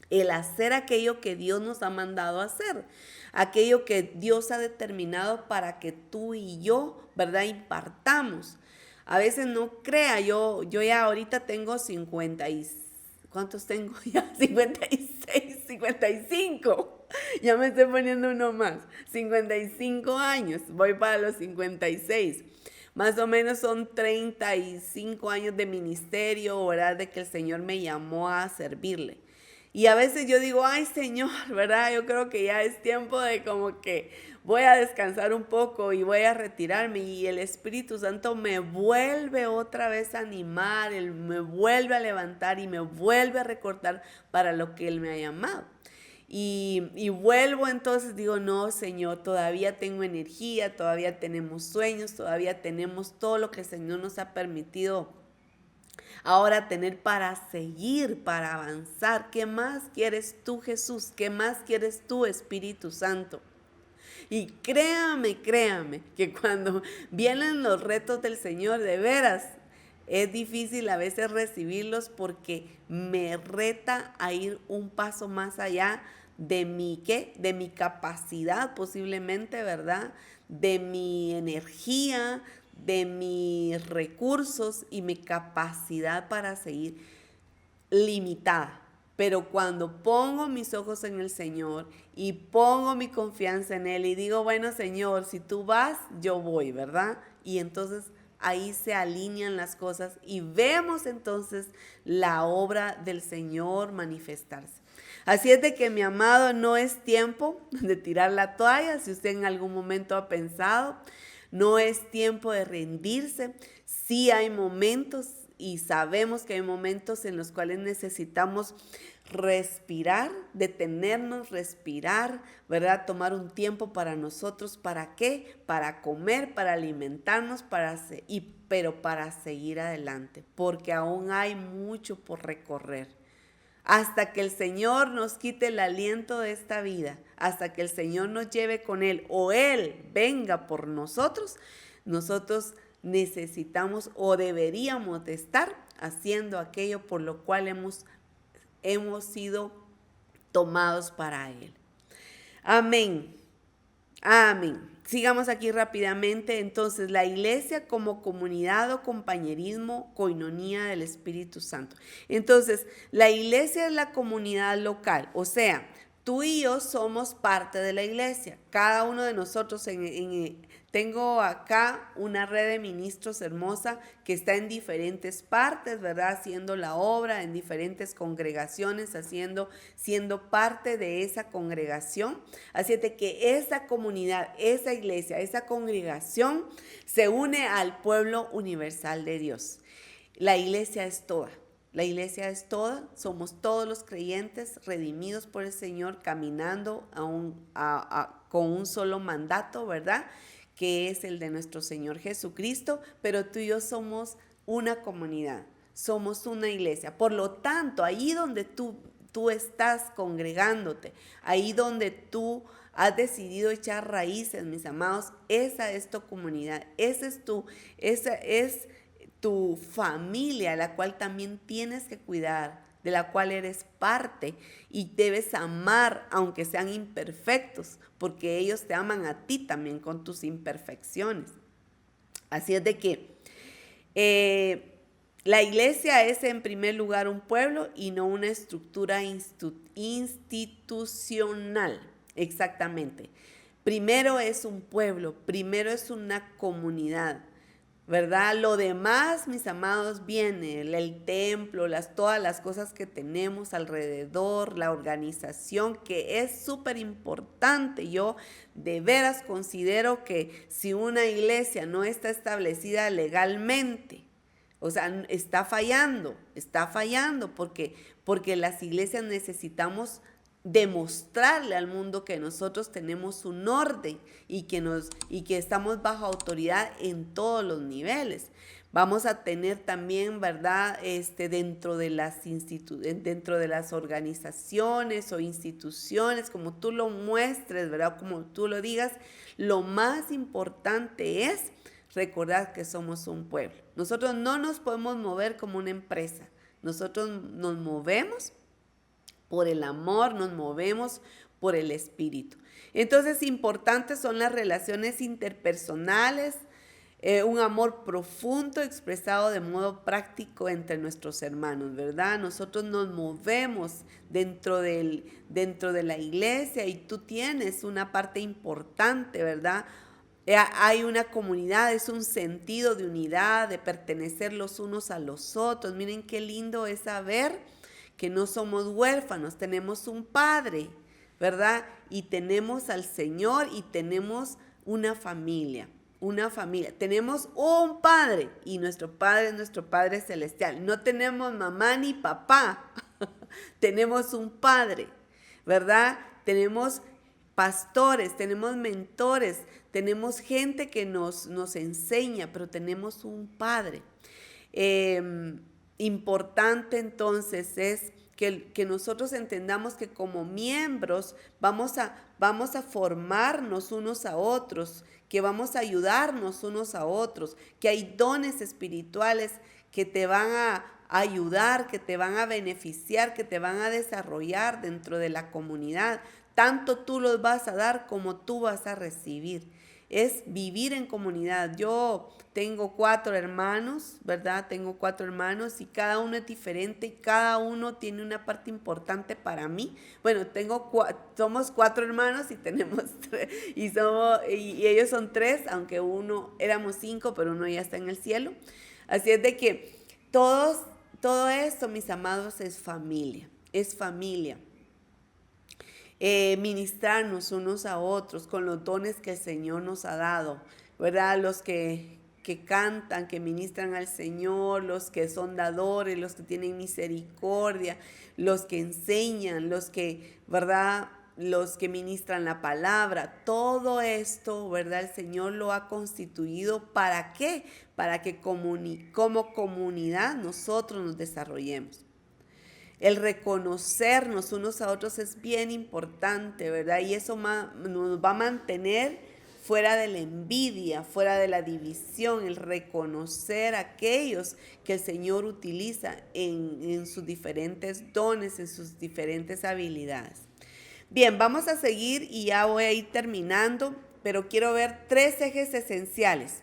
El hacer aquello que Dios nos ha mandado a hacer, aquello que Dios ha determinado para que tú y yo, ¿verdad?, impartamos. A veces no crea, yo ya ahorita tengo 50 y... ¿Cuántos tengo ya? 56, 55. Ya me estoy poniendo uno más. 55 años, voy para los 56. Más o menos son 35 años de ministerio, ¿verdad?, de que el Señor me llamó a servirle. Y a veces yo digo, ay Señor, ¿verdad? Yo creo que ya es tiempo de como que voy a descansar un poco y voy a retirarme. Y el Espíritu Santo me vuelve otra vez a animar, Él me vuelve a levantar y me vuelve a recordar para lo que Él me ha llamado. Y vuelvo entonces, digo, no Señor, todavía tengo energía, todavía tenemos sueños, todavía tenemos todo lo que el Señor nos ha permitido ahora tener para seguir, para avanzar. ¿Qué más quieres tú, Jesús? ¿Qué más quieres tú, Espíritu Santo? Y créame, que cuando vienen los retos del Señor, de veras, es difícil a veces recibirlos porque me reta a ir un paso más allá de mi, ¿qué? De mi capacidad posiblemente, ¿verdad? De mi energía, de mis recursos y mi capacidad para seguir limitada. Pero cuando pongo mis ojos en el Señor y pongo mi confianza en Él y digo, bueno Señor, si tú vas, yo voy, ¿verdad? Y entonces ahí se alinean las cosas y vemos entonces la obra del Señor manifestarse. Así es de que, mi amado, no es tiempo de tirar la toalla, si usted en algún momento ha pensado. No es tiempo de rendirse. Sí hay momentos y sabemos que hay momentos en los cuales necesitamos respirar, detenernos, respirar, ¿verdad? Tomar un tiempo para nosotros. ¿Para qué? Para comer, para alimentarnos, pero para seguir adelante, porque aún hay mucho por recorrer. Hasta que el Señor nos quite el aliento de esta vida, hasta que el Señor nos lleve con Él o Él venga por nosotros, nosotros necesitamos o deberíamos de estar haciendo aquello por lo cual hemos sido tomados para Él. Amén. Amén. Sigamos aquí rápidamente. Entonces, la iglesia como comunidad o compañerismo, coinonía del Espíritu Santo. Entonces, la iglesia es la comunidad local, o sea, tú y yo somos parte de la iglesia. Cada uno de nosotros tengo acá una red de ministros hermosa que está en diferentes partes, ¿verdad? Haciendo la obra en diferentes congregaciones, siendo parte de esa congregación. Así es de que esa comunidad, esa iglesia, esa congregación se une al pueblo universal de Dios. La iglesia es toda. La iglesia es toda, somos todos los creyentes redimidos por el Señor, caminando con un solo mandato, ¿verdad?, que es el de nuestro Señor Jesucristo, pero tú y yo somos una comunidad, somos una iglesia. Por lo tanto, ahí donde tú estás congregándote, ahí donde tú has decidido echar raíces, mis amados, esa es tu comunidad, esa es tu familia, la cual también tienes que cuidar, de la cual eres parte y debes amar aunque sean imperfectos, porque ellos te aman a ti también con tus imperfecciones. Así es de que la iglesia es en primer lugar un pueblo y no una estructura institucional. Exactamente. Primero es un pueblo, primero es una comunidad, ¿verdad? Lo demás, mis amados, viene el templo, todas las cosas que tenemos alrededor, la organización, que es súper importante. Yo de veras considero que si una iglesia no está establecida legalmente, o sea, está fallando, porque porque las iglesias necesitamos demostrarle al mundo que nosotros tenemos un orden y que estamos bajo autoridad en todos los niveles. Vamos a tener también, ¿verdad? Dentro de las organizaciones o instituciones, como tú lo muestres, ¿verdad? Como tú lo digas, lo más importante es recordar que somos un pueblo. Nosotros no nos podemos mover como una empresa. Nosotros nos movemos por el amor, nos movemos por el espíritu. Entonces, importantes son las relaciones interpersonales, un amor profundo expresado de modo práctico entre nuestros hermanos, ¿verdad? Nosotros nos movemos dentro de la iglesia y tú tienes una parte importante, ¿verdad? Hay una comunidad, es un sentido de unidad, de pertenecer los unos a los otros. Miren qué lindo es saber que no somos huérfanos, tenemos un Padre, ¿verdad? Y tenemos al Señor y tenemos una familia. Tenemos un Padre y nuestro Padre es nuestro Padre celestial. No tenemos mamá ni papá, tenemos un Padre, ¿verdad? Tenemos pastores, tenemos mentores, tenemos gente que nos enseña, pero tenemos un Padre. Importante entonces es que nosotros entendamos que como miembros vamos a formarnos unos a otros, que vamos a ayudarnos unos a otros, que hay dones espirituales que te van a ayudar, que te van a beneficiar, que te van a desarrollar dentro de la comunidad. Tanto tú los vas a dar como tú vas a recibir. Es vivir en comunidad. Yo tengo 4 hermanos, ¿verdad? Tengo 4 hermanos y cada uno es diferente y cada uno tiene una parte importante para mí. Bueno, somos 4 hermanos y tenemos 3, y ellos son 3, aunque éramos 5, pero uno ya está en el cielo. Así es de que todo esto, mis amados, es familia, es familia. Ministrarnos unos a otros con los dones que el Señor nos ha dado, ¿verdad? Los que cantan, que ministran al Señor, los que son dadores, los que tienen misericordia, los que enseñan, ¿verdad? Los que ministran la palabra. Todo esto, ¿verdad? El Señor lo ha constituido. ¿Para qué? Para que como comunidad nosotros nos desarrollemos. El reconocernos unos a otros es bien importante, ¿verdad? Y eso nos va a mantener fuera de la envidia, fuera de la división, el reconocer a aquellos que el Señor utiliza en sus diferentes dones, en sus diferentes habilidades. Bien, vamos a seguir y ya voy a ir terminando, pero quiero ver 3 ejes esenciales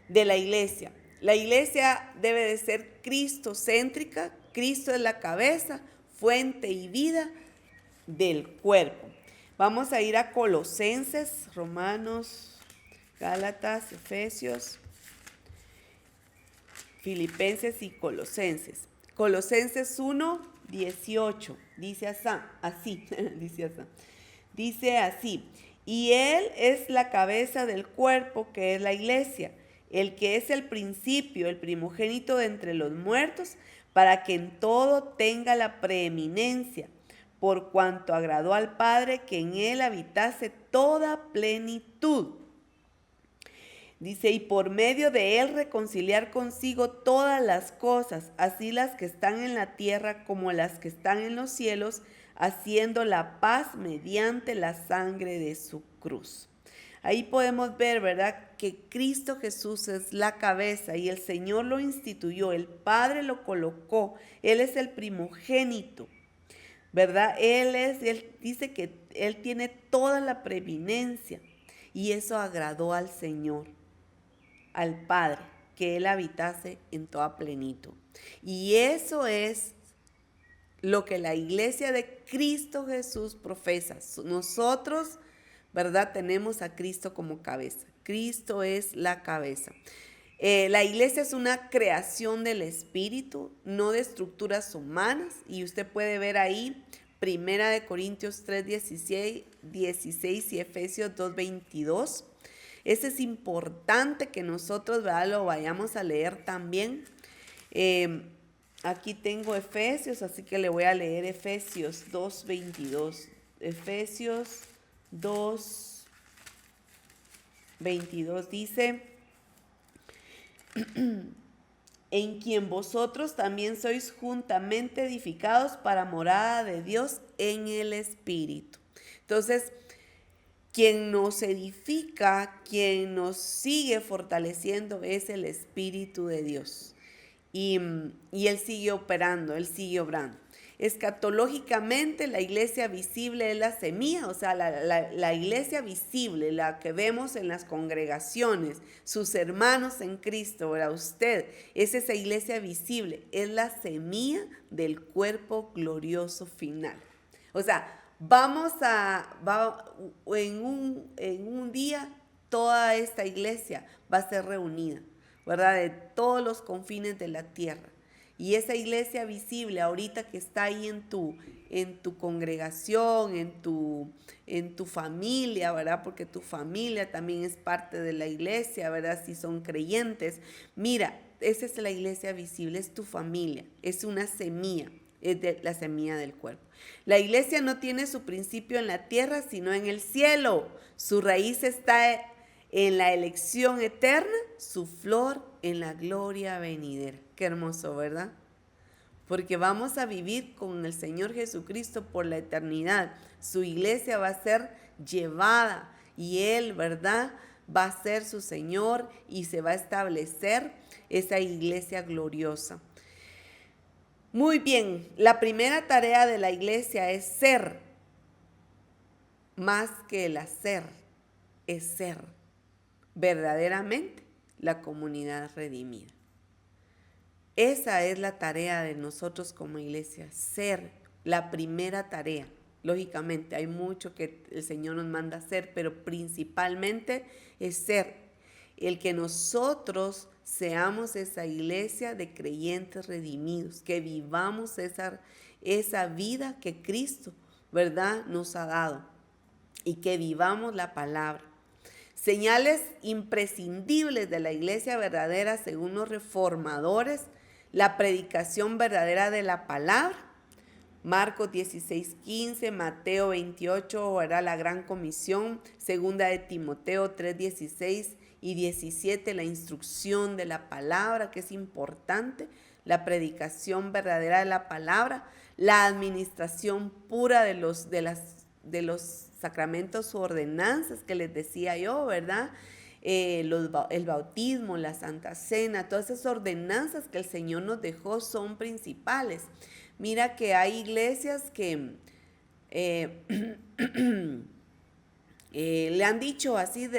de la iglesia. La iglesia debe de ser cristocéntrica. Cristo es la cabeza, fuente y vida del cuerpo. Vamos a ir a Colosenses, Romanos, Gálatas, Efesios, Filipenses y Colosenses. Colosenses 1:18 dice así, dice así: y Él es la cabeza del cuerpo, que es la iglesia, el que es el principio, el primogénito de entre los muertos, para que en todo tenga la preeminencia, por cuanto agradó al Padre que en él habitase toda plenitud. Dice, y por medio de él reconciliar consigo todas las cosas, así las que están en la tierra como las que están en los cielos, haciendo la paz mediante la sangre de su cruz. Ahí podemos ver, ¿verdad?, que Cristo Jesús es la cabeza y el Señor lo instituyó, el Padre lo colocó, Él es el primogénito, ¿verdad? Él dice que Él tiene toda la preeminencia y eso agradó al Señor, al Padre, que Él habitase en toda plenitud. Y eso es lo que la iglesia de Cristo Jesús profesa. Nosotros, ¿verdad?, tenemos a Cristo como cabeza. Cristo es la cabeza. La iglesia es una creación del Espíritu, no de estructuras humanas. Y usted puede ver ahí 1 Corintios 3:16 y Efesios 2:22. Ese es importante que nosotros, ¿verdad?, lo vayamos a leer también. Aquí tengo Efesios, así que le voy a leer Efesios 2:22. Efesios 2:22 dice: en quien vosotros también sois juntamente edificados para morada de Dios en el Espíritu. Entonces, quien nos edifica, quien nos sigue fortaleciendo es el Espíritu de Dios. Y Él sigue operando, Él sigue obrando. Escatológicamente, la iglesia visible es la semilla, o sea, la iglesia visible, la que vemos en las congregaciones, sus hermanos en Cristo, ¿verdad? Usted es esa iglesia visible, es la semilla del cuerpo glorioso final. O sea, en un día toda esta iglesia va a ser reunida, ¿verdad? De todos los confines de la tierra. Y esa iglesia visible ahorita que está ahí en tu congregación, en tu familia, ¿verdad? Porque tu familia también es parte de la iglesia, ¿verdad? Si son creyentes. Mira, esa es la iglesia visible, es tu familia, es una semilla, es la semilla del cuerpo. La iglesia no tiene su principio en la tierra, sino en el cielo. Su raíz está en la elección eterna, su flor en la gloria venidera. Qué hermoso, ¿verdad? Porque vamos a vivir con el Señor Jesucristo por la eternidad. Su iglesia va a ser llevada y Él, ¿verdad?, va a ser su Señor y se va a establecer esa iglesia gloriosa. Muy bien, la primera tarea de la iglesia es ser, más que el hacer, es ser verdaderamente la comunidad redimida. Esa es la tarea de nosotros como iglesia, ser la primera tarea. Lógicamente hay mucho que el Señor nos manda a hacer, pero principalmente es ser el que nosotros seamos esa iglesia de creyentes redimidos, que vivamos esa vida que Cristo, ¿verdad?, nos ha dado y que vivamos la palabra. Señales imprescindibles de la iglesia verdadera según los reformadores: la predicación verdadera de la palabra, Marcos 16:15, Mateo 28, era la gran comisión, segunda de Timoteo 3:16 y 17, la instrucción de la palabra, que es importante, la predicación verdadera de la palabra, la administración pura de los sacramentos u ordenanzas que les decía yo, ¿verdad? El bautismo, la Santa Cena, todas esas ordenanzas que el Señor nos dejó son principales. Mira que hay iglesias que le han dicho así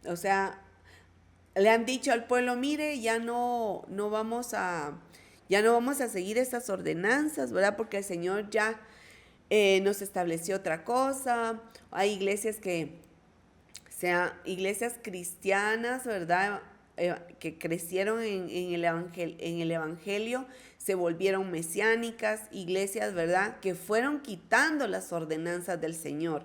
o sea, le han dicho al pueblo: mire, ya no vamos a seguir esas ordenanzas, ¿verdad? Porque el Señor ya nos estableció otra cosa. Hay iglesias iglesias cristianas, ¿verdad?, que crecieron en el evangelio, se volvieron mesiánicas, iglesias, ¿verdad?, que fueron quitando las ordenanzas del Señor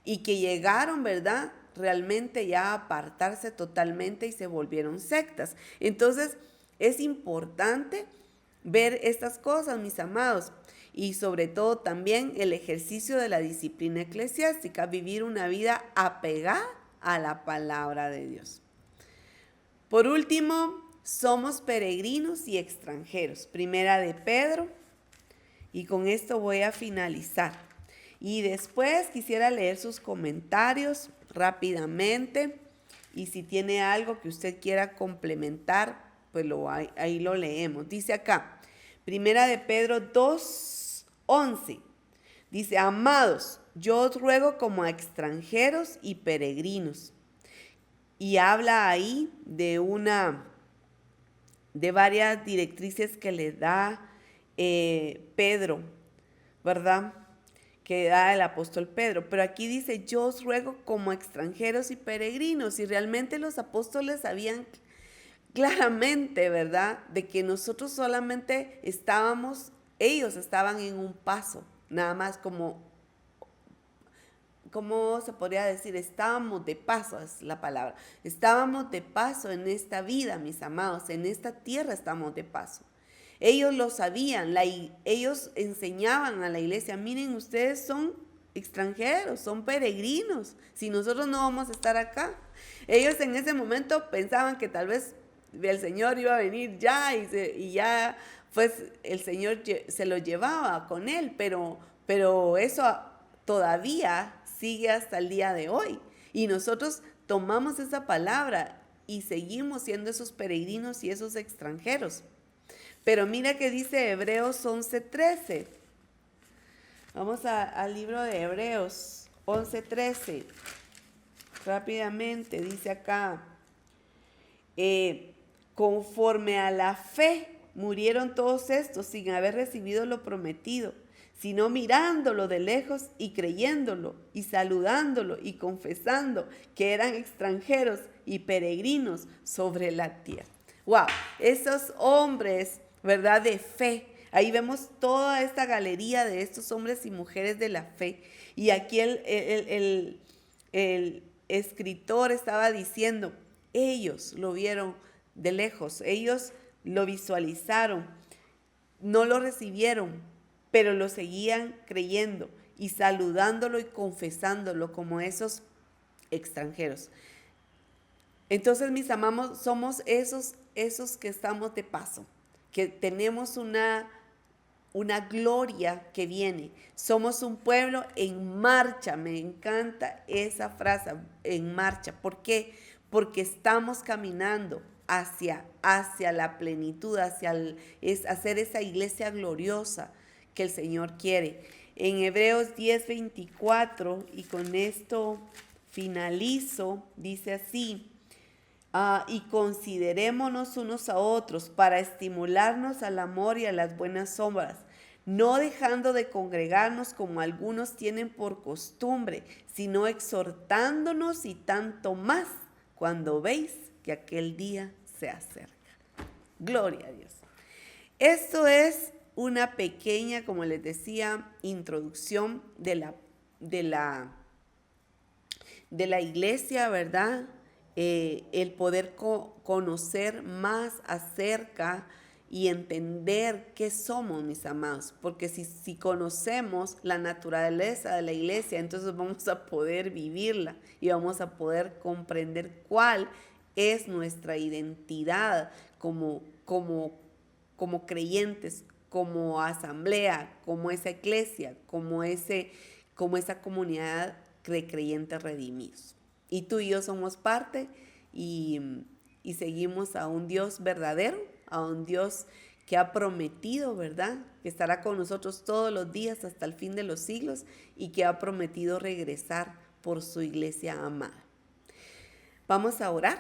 y que llegaron, ¿verdad?, realmente ya a apartarse totalmente y se volvieron sectas. Entonces, es importante ver estas cosas, mis amados, y sobre todo también el ejercicio de la disciplina eclesiástica, vivir una vida apegada a la palabra de Dios. Por último, somos peregrinos y extranjeros. Primera de Pedro, y con esto voy a finalizar. Y después quisiera leer sus comentarios rápidamente, y si tiene algo que usted quiera complementar, pues ahí lo leemos. Dice acá, Primera de Pedro 2:11, dice: amados, yo os ruego como a extranjeros y peregrinos. Y habla ahí de varias directrices que le da Pedro, ¿verdad?, que da el apóstol Pedro. Pero aquí dice: yo os ruego como extranjeros y peregrinos. Y realmente los apóstoles sabían claramente, ¿verdad?, de que nosotros solamente ellos estaban en un paso, nada más ¿cómo se podría decir? Estábamos de paso, es la palabra. Estábamos de paso en esta vida, mis amados, en esta tierra estamos de paso. Ellos lo sabían, ellos enseñaban a la iglesia, miren, ustedes son extranjeros, son peregrinos, si nosotros no vamos a estar acá. Ellos en ese momento pensaban que tal vez el Señor iba a venir ya y ya pues el Señor se lo llevaba con él, pero eso todavía sigue hasta el día de hoy. Y nosotros tomamos esa palabra y seguimos siendo esos peregrinos y esos extranjeros. Pero mira que dice Hebreos 11:13. Vamos al libro de Hebreos 11:13. Rápidamente dice acá, conforme a la fe murieron todos estos sin haber recibido lo prometido, sino mirándolo de lejos y creyéndolo y saludándolo y confesando que eran extranjeros y peregrinos sobre la tierra. ¡Wow! Esos hombres, ¿verdad?, de fe. Ahí vemos toda esta galería de estos hombres y mujeres de la fe. Y aquí el escritor estaba diciendo, ellos lo vieron de lejos, ellos lo visualizaron, no lo recibieron, pero lo seguían creyendo y saludándolo y confesándolo como esos extranjeros. Entonces, mis amados, somos esos que estamos de paso, que tenemos una gloria que viene. Somos un pueblo en marcha. Me encanta esa frase, en marcha. ¿Por qué? Porque estamos caminando hacia la plenitud, hacer esa iglesia gloriosa que el Señor quiere. En Hebreos 10:24, y con esto finalizo, dice así, y considerémonos unos a otros para estimularnos al amor y a las buenas obras, no dejando de congregarnos como algunos tienen por costumbre, sino exhortándonos y tanto más cuando veis que aquel día se acerca. Gloria a Dios. Esto es una pequeña, como les decía, introducción de la iglesia, ¿verdad? El poder conocer más acerca y entender qué somos, mis amados, porque si conocemos la naturaleza de la iglesia, entonces vamos a poder vivirla y vamos a poder comprender cuál es nuestra identidad como creyentes, como asamblea, como esa iglesia, como esa comunidad de creyentes redimidos. Y tú y yo somos parte y seguimos a un Dios verdadero, a un Dios que ha prometido, ¿verdad?, que estará con nosotros todos los días hasta el fin de los siglos y que ha prometido regresar por su iglesia amada. Vamos a orar.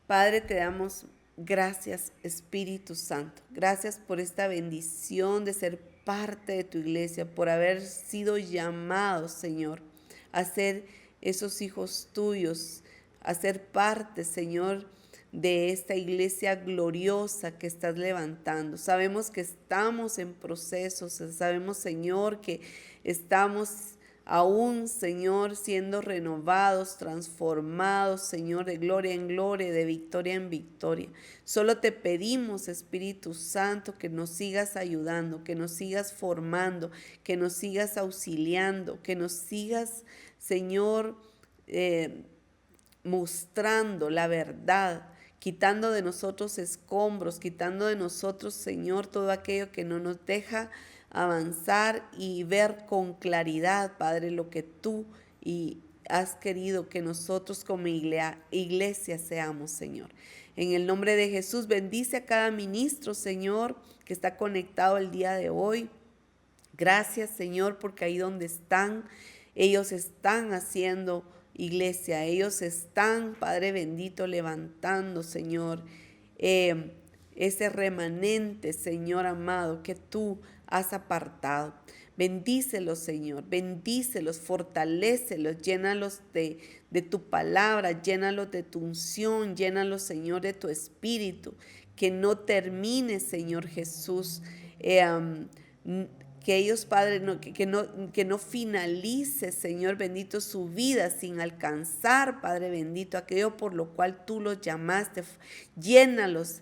Padre, te damos gracias, Espíritu Santo. Gracias por esta bendición de ser parte de tu iglesia, por haber sido llamados, Señor, a ser esos hijos tuyos, a ser parte, Señor, de esta iglesia gloriosa que estás levantando. Sabemos que estamos en procesos, sabemos, Señor, que estamos aún, Señor, siendo renovados, transformados, Señor, de gloria en gloria, de victoria en victoria. Solo te pedimos, Espíritu Santo, que nos sigas ayudando, que nos sigas formando, que nos sigas auxiliando, que nos sigas, Señor, mostrando la verdad, quitando de nosotros escombros, quitando de nosotros, Señor, todo aquello que no nos deja avanzar y ver con claridad, Padre, lo que tú has querido que nosotros como iglesia seamos, Señor. En el nombre de Jesús, bendice a cada ministro, Señor, que está conectado el día de hoy. Gracias, Señor, porque ahí donde están, ellos están haciendo iglesia, ellos están, Padre bendito, levantando, Señor, ese remanente, Señor amado, que tú has apartado. Bendícelos, Señor, bendícelos, fortalécelos, llénalos de tu palabra, llénalos de tu unción, llénalos, Señor, de tu espíritu, que no termine, Señor Jesús, que ellos, Padre, que no finalice, Señor bendito, su vida sin alcanzar, Padre bendito, aquello por lo cual tú los llamaste. Llénalos,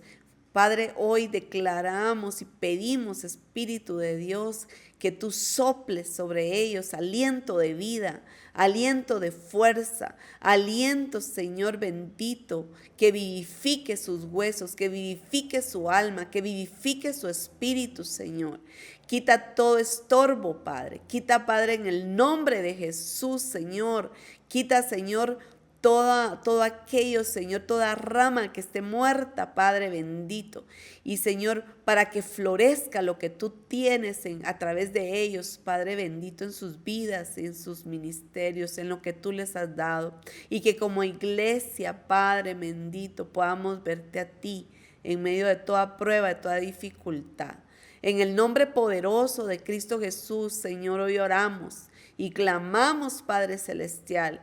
Padre, hoy declaramos y pedimos, Espíritu de Dios, que tú soples sobre ellos aliento de vida, aliento de fuerza, aliento, Señor bendito, que vivifique sus huesos, que vivifique su alma, que vivifique su espíritu, Señor. Quita todo estorbo, Padre. Quita, Padre, en el nombre de Jesús, Señor. Quita, Señor, todo aquello, Señor, toda rama que esté muerta, Padre bendito. Y, Señor, para que florezca lo que tú tienes a través de ellos, Padre bendito, en sus vidas, en sus ministerios, en lo que tú les has dado. Y que como iglesia, Padre bendito, podamos verte a ti en medio de toda prueba, de toda dificultad. En el nombre poderoso de Cristo Jesús, Señor, hoy oramos y clamamos, Padre Celestial,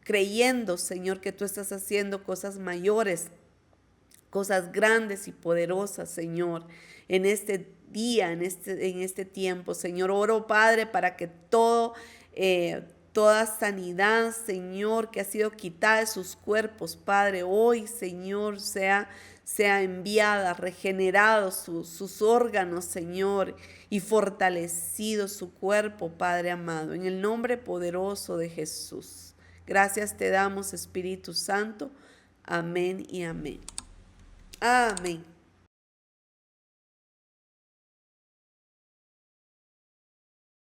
creyendo, Señor, que tú estás haciendo cosas mayores, cosas grandes y poderosas, Señor, en este día, en este tiempo. Señor, oro, Padre, para que toda sanidad, Señor, que ha sido quitada de sus cuerpos, Padre, hoy, Señor, sea enviada, regenerado sus órganos, Señor, y fortalecido su cuerpo, Padre amado, en el nombre poderoso de Jesús. Gracias te damos, Espíritu Santo. Amén y amén. Amén.